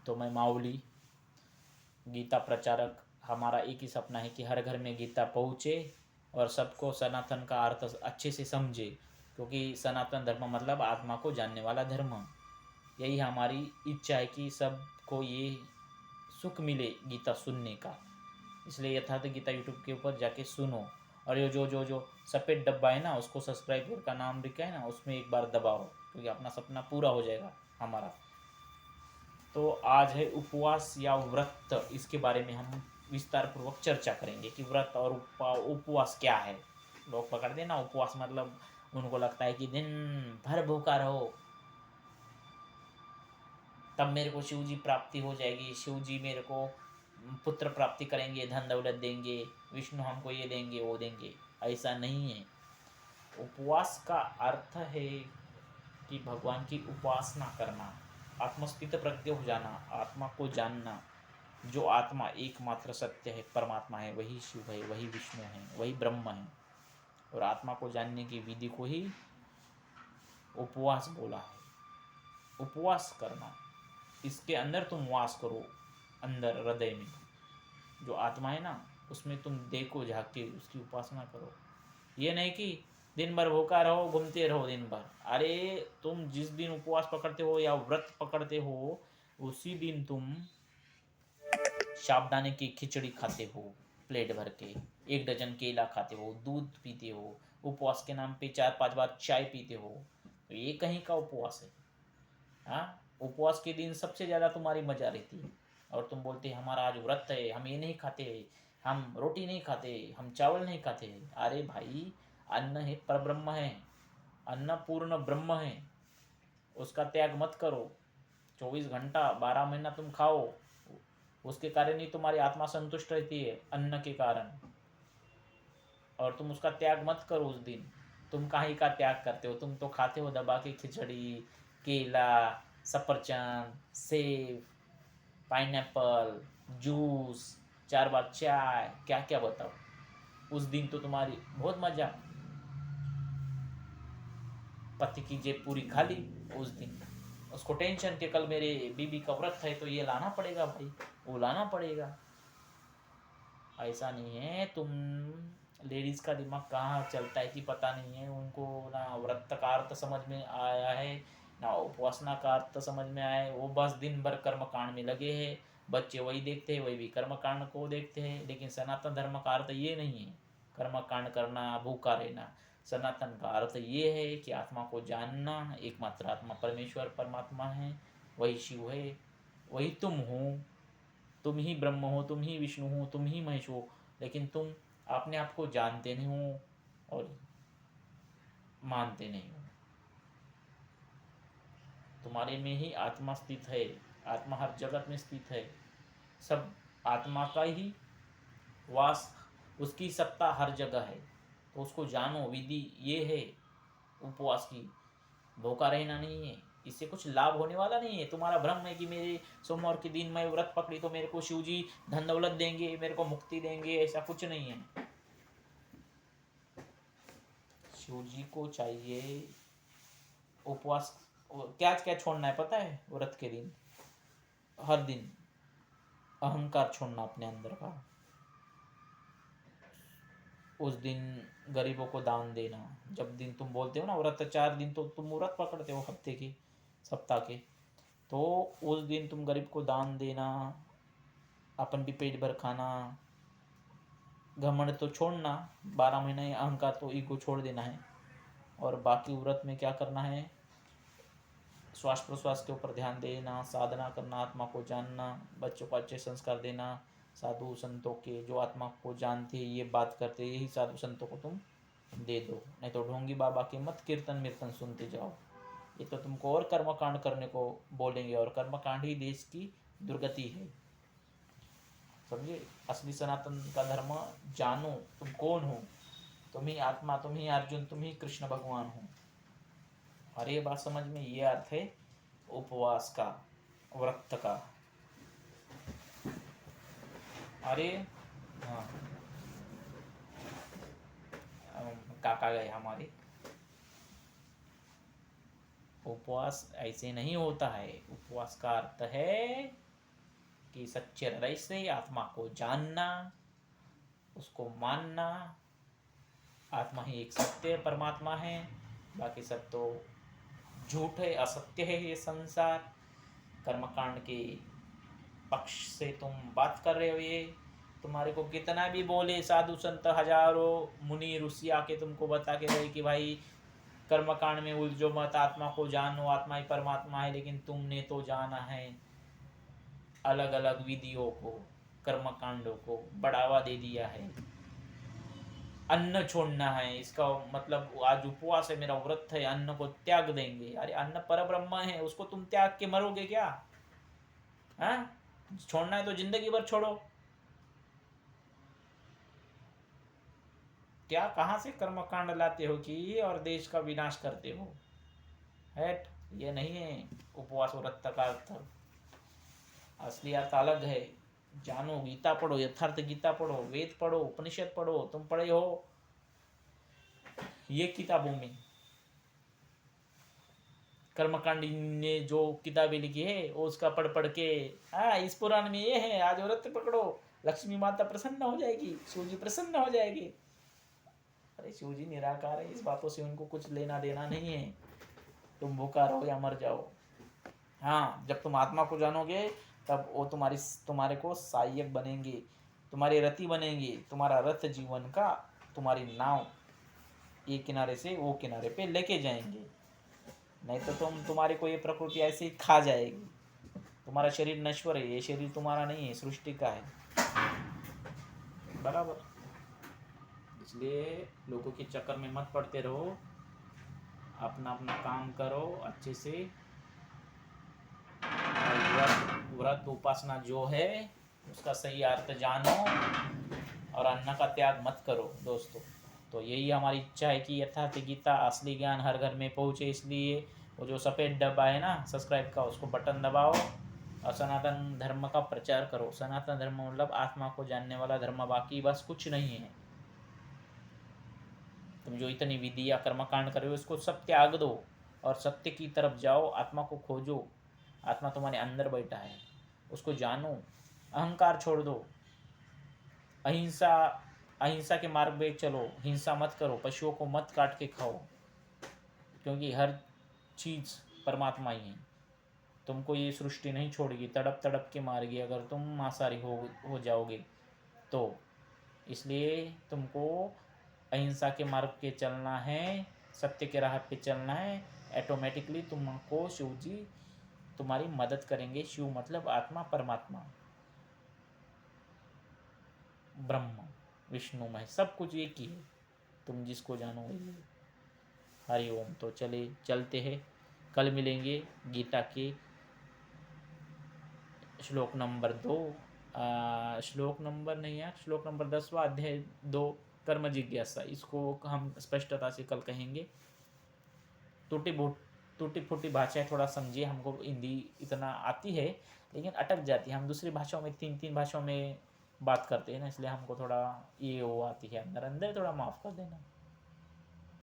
तो मैं माऊली, गीता प्रचारक। हमारा एक ही सपना है कि हर घर में गीता पहुँचे और सबको सनातन का अर्थ अच्छे से समझे, क्योंकि सनातन धर्म मतलब आत्मा को जानने वाला धर्म। यही हमारी इच्छा है कि सबको ये सुख मिले गीता सुनने का। इसलिए यथार्थ गीता यूट्यूब के ऊपर जाके सुनो। और ये जो सफ़ेद डब्बा है ना, उसको सब्सक्राइबर का नाम लिखा है ना, उसमें एक बार दबाओ, क्योंकि अपना सपना पूरा हो जाएगा हमारा। तो आज है उपवास या व्रत, इसके बारे में हम विस्तार पूर्वक चर्चा करेंगे कि व्रत और उपवास क्या है। लोग पकड़ते ना उपवास मतलब उनको लगता है कि दिन भर भूखा रहो तब मेरे को शिव जी प्राप्ति हो जाएगी, शिव जी मेरे को पुत्र प्राप्ति करेंगे, धन दौलत देंगे, विष्णु हमको ये देंगे वो देंगे। ऐसा नहीं है। उपवास का अर्थ है कि भगवान की उपासना करना, आत्मस्थित प्रज्ञ हो जाना, आत्मा को जानना। जो आत्मा एकमात्र सत्य है, परमात्मा है, वही शिव है, वही विष्णु है, वही ब्रह्म है। और आत्मा को जानने की विधि को ही उपवास बोला है। उपवास करना, इसके अंदर तुम वास करो, अंदर हृदय में जो आत्मा है ना, उसमें तुम देखो, झाँक के उसकी उपासना करो। ये नहीं कि दिन भर भूखा रहो, घूमते रहो दिन भर। अरे तुम जिस दिन उपवास पकड़ते हो या व्रत पकड़ते हो, उसी दिन तुम साबुदाने की खिचड़ी खाते हो प्लेट भर के, 1 डजन केला खाते हो, दूध पीते हो, उपवास के नाम पे 4-5 बार चाय पीते हो, तो ये कहीं का उपवास है? हाँ, उपवास के दिन सबसे ज़्यादा तुम्हारी मजा रहती है। और तुम बोलते हमारा आज व्रत है, हम ये नहीं खाते, हम रोटी नहीं खाते, हम चावल नहीं खाते। अरे भाई, अन्न है, परब्रह्म है, अन्न पूर्ण ब्रह्म है, उसका त्याग मत करो। 24 घंटा 12 महीना तुम खाओ, उसके कारण ही तुम्हारी आत्मा संतुष्ट रहती है, अन्न के कारण। और तुम उसका त्याग मत करो उस दिन। तुम काहे का त्याग करते हो? तुम तो खाते हो दबा के खिचड़ी, केला, सफरचंद, सेब, पाइनएप्पल, जूस, 4 बार चाय, क्या क्या बताओ। उस दिन तो तुम्हारी बहुत मजा, पति की जेब पूरी खाली उस दिन। उसको टेंशन के कल मेरे बीबी का व्रत है तो ये लाना पड़ेगा भाई, वो लाना पड़ेगा। ऐसा नहीं है। तुम लेडीज़ का दिमाग कहाँ चलता है कि पता नहीं है उनको। ना व्रत का अर्थ समझ में आया है, ना उपासना का अर्थ समझ में आया है। वो बस दिन भर कर्म कांड में लगे हैं। बच्चे वही देखते हैं, वही भी कर्म कांड को देखते हैं। लेकिन सनातन धर्म का अर्थ ये नहीं है कर्म कांड करना, भूखा रहना। सनातन का अर्थ ये है कि आत्मा को जानना, एकमात्र आत्मा परमेश्वर परमात्मा है, वही शिव है, वही तुम हो। तुम ही ब्रह्म हो, तुम ही विष्णु हो, तुम ही महेश हो। लेकिन तुम अपने आप को जानते नहीं हो और मानते नहीं हो। तुम्हारे में ही आत्मा स्थित है। आत्मा हर जगत में स्थित है। सब आत्मा का ही वास, उसकी सत्ता हर जगह है। तो उसको जानो। विधि ये है उपवास की, भूखा रहना नहीं है। इससे कुछ लाभ होने वाला नहीं है। तुम्हारा भ्रम है कि मेरे सोमवार के दिन मैं व्रत पकड़ी तो मेरे को शिव जी धन दौलत देंगे, मेरे को मुक्ति देंगे, ऐसा कुछ नहीं है। शिव जी को चाहिए उपवास। क्या क्या छोड़ना है पता है? व्रत के दिन हर दिन अहंकार छोड़ना अपने अंदर का। उस दिन गरीबों को दान देना। जब दिन तुम बोलते हो ना व्रत, 4 दिन तो तुम व्रत पकड़ते हो हफ्ते के, सप्ताह के, तो उस दिन तुम गरीब को दान देना, अपन भी पेट भर खाना। घमंड तो छोड़ना, 12 महीने अहंकार तो ईगो छोड़ देना है। और बाकी व्रत में क्या करना है? श्वास प्रश्वास के ऊपर ध्यान देना, साधना करना, आत्मा को जानना, बच्चों को अच्छे संस्कार देना। साधु संतों के जो आत्मा को जानते हैं, ये बात करते हैं, यही साधु संतों को तुम दे दो। नहीं तो ढोंगी बाबा के मत कीर्तन मीर्तन सुनते जाओ। ये तो तुमको और कर्मकांड करने को बोलेंगे, और कर्मकांड ही देश की दुर्गति है। समझे? असली सनातन का धर्म जानो, तुम कौन हो। तुम ही आत्मा, तुम ही अर्जुन, तुम ही कृष्ण भगवान हो। और ये बात समझ में, ये अर्थ है उपवास का, व्रत का। अरे हाँ, काका गए हमारे। उपवास ऐसे नहीं होता है। उपवास का अर्थ है कि सच्चे हृदय से आत्मा को जानना, उसको मानना, आत्मा ही एक सत्य परमात्मा है, बाकी सब तो झूठ है, असत्य है ये संसार। कर्मकांड के पक्ष से तुम बात कर रहे हो, ये तुम्हारे को कितना भी बोले साधु संत हजारों मुनि ऋषि आके तुमको बता के रहे कि भाई कर्मकांड में उलझो मत, आत्मा को जानो, आत्मा ही परमात्मा है, लेकिन तुमने तो जाना है अलग अलग विधियों को, कर्मकांडों को बढ़ावा दे दिया है। अन्न छोड़ना है, इसका मतलब आज उपवास है, मेरा व्रत है, अन्न को त्याग देंगे। अरे अन्न पर ब्रह्म है, उसको तुम त्याग के मरोगे क्या? हाँ, छोड़ना है तो जिंदगी भर छोड़ो। क्या कहाँ से कर्मकांड लाते हो कि और देश का विनाश करते हो? हैट, ये नहीं है उपवास व्रत का अर्थ। असली अर्थ अलग है। जानो, गीता पढ़ो, यथार्थ गीता पढ़ो, वेद पढ़ो, उपनिषद पढ़ो। तुम पढ़े हो ये किताबों में, कर्मकांड ने जो किताबें लिखी है उसका पढ़ पढ़ के, हाँ इस पुराण में ये है, आज व्रत पकड़ो, लक्ष्मी माता प्रसन्न हो जाएगी, शिव जी प्रसन्न हो जाएगी। अरे शिव जी निराकार है, इस बातों से उनको कुछ लेना देना नहीं है। तुम भूखा रहो या मर जाओ। हाँ, जब तुम आत्मा को जानोगे तब वो तुम्हारे को सहायक बनेंगे, तुम्हारे रति बनेंगे, तुम्हारा रथ जीवन का, तुम्हारी नाव एक किनारे से वो किनारे पे लेके जाएंगे। नहीं तो तुम्हारे को ये प्रकृति ऐसे ही खा जाएगी। तुम्हारा शरीर नश्वर है, ये शरीर तुम्हारा नहीं है, सृष्टि का है। बराबर। इसलिए लोगों के चक्कर में मत पड़ते रहो, अपना अपना काम करो अच्छे से। व्रत उपासना जो है उसका सही अर्थ जानो और अन्न का त्याग मत करो दोस्तों। तो यही हमारी इच्छा है कि यथार्थ गीता, असली ज्ञान हर घर में पहुँचे। इसलिए वो जो सफ़ेद डब्बा है ना सब्सक्राइब का, उसको बटन दबाओ और सनातन धर्म का प्रचार करो। सनातन धर्म मतलब आत्मा को जानने वाला धर्म, बाकी बस कुछ नहीं है। तुम जो इतनी विधि या कर्मकांड कर रहे हो इसको सब त्याग दो और सत्य की तरफ जाओ, आत्मा को खोजो। आत्मा तुम्हारे अंदर बैठा है, उसको जानो। अहंकार छोड़ दो, अहिंसा के मार्ग पे चलो, हिंसा मत करो, पशुओं को मत काट के खाओ, क्योंकि हर चीज़ परमात्मा ही है। तुमको ये सृष्टि नहीं छोड़ेगी, तड़प तड़प के मारेगी अगर तुम मांसाहारी हो जाओगे तो। इसलिए तुमको अहिंसा के मार्ग पे चलना है, सत्य के राह पे चलना है। ऑटोमेटिकली तुमको शिव जी तुम्हारी मदद करेंगे। शिव मतलब आत्मा, परमात्मा, ब्रह्म, विष्णु में सब कुछ एक ही है। तुम जिसको जानो वही। हरि ओम। तो चलते हैं, कल मिलेंगे गीता के श्लोक नंबर 2, श्लोक नंबर नहीं है, श्लोक नंबर 10वां अध्याय 2, कर्म जिज्ञासा। इसको हम स्पष्टता से कल कहेंगे। टूटी फूटी भाषा थोड़ा समझिए, हमको हिंदी इतना आती है लेकिन अटक जाती है। हम दूसरी भाषाओं में तीन भाषाओं में बात करते हैं ना, इसलिए हमको थोड़ा ये वो आती है अंदर अंदर, थोड़ा माफ़ कर देना।